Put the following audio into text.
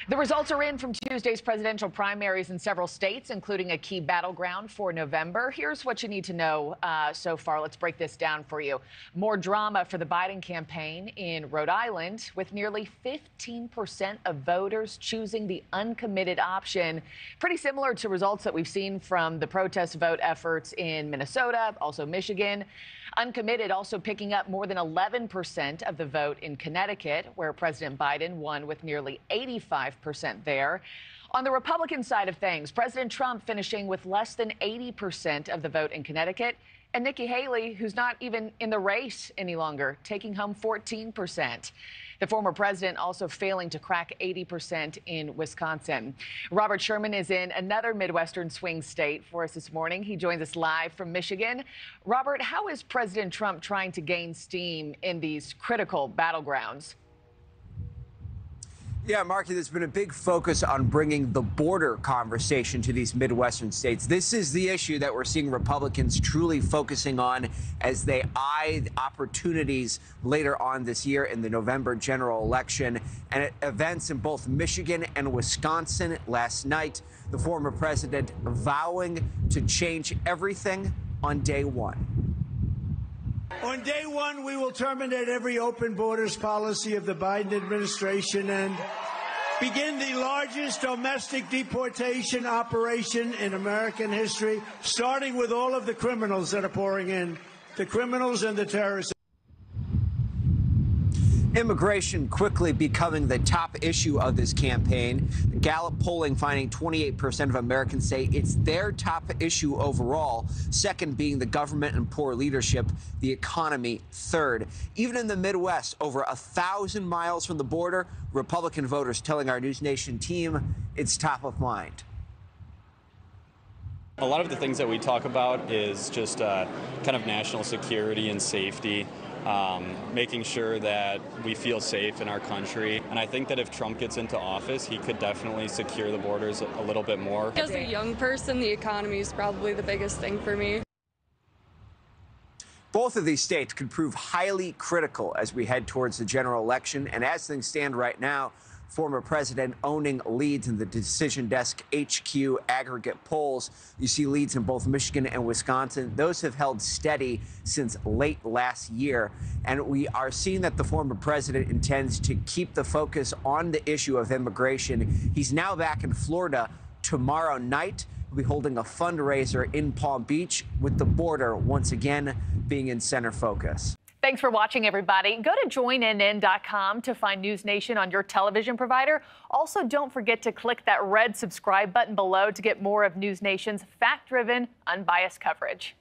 The results are in from Tuesday's presidential primaries in several states, including a key battleground for November. Here's what you need to know so far. Let's break this down for you. More drama for the Biden campaign in Rhode Island, with nearly 15% of voters choosing the uncommitted option. Pretty similar to results that we've seen from the protest vote efforts in Minnesota, also Michigan. Uncommitted also picking up more than 11% of the vote in Connecticut, where President Biden won with nearly 85% there. On the Republican side of things, President Trump finishing with less than 80% of the vote in Connecticut, and Nikki Haley, who's not even in the race any longer, taking home 14%. The former president also failing to crack 80% in Wisconsin. Robert Sherman is in another Midwestern swing state for us this morning. He joins us live from Michigan. Robert, how is President Trump trying to gain steam in these critical battlegrounds? Yeah, Markie, there's been a big focus on bringing the border conversation to these Midwestern states. This is the issue that we're seeing Republicans truly focusing on as they eye opportunities later on this year in the November general election. And at events in both Michigan and Wisconsin last night, the former president vowing to change everything on day one. On day one, we will terminate every open borders policy of the Biden administration and begin the largest domestic deportation operation in American history, starting with all of the criminals that are pouring in, the criminals and the terrorists. Immigration quickly becoming the top issue of this campaign. Gallup polling finding 28% of Americans say it's their top issue overall, second being the government and poor leadership, the economy third. Even in the Midwest, over 1,000 miles from the border, Republican voters telling our NewsNation team it's top of mind. A lot of the things that we talk about is just kind of national security and safety. Making sure that we feel safe in our country. And I think that if Trump gets into office, he could definitely secure the borders a little bit more. As a young person, the economy is probably the biggest thing for me. Both of these states could prove highly critical as we head towards the general election. And as things stand right now, former president owning leads in the Decision Desk HQ aggregate polls. You see leads in both Michigan and Wisconsin. Those have held steady since late last year. And we are seeing that the former president intends to keep the focus on the issue of immigration. He's now back in Florida tomorrow night. He'll be holding a fundraiser in Palm Beach, with the border once again being in center focus. Thanks for watching, everybody. Go to joinnn.com to find NewsNation on your television provider. Also, don't forget to click that red subscribe button below to get more of NewsNation's fact-driven, unbiased coverage.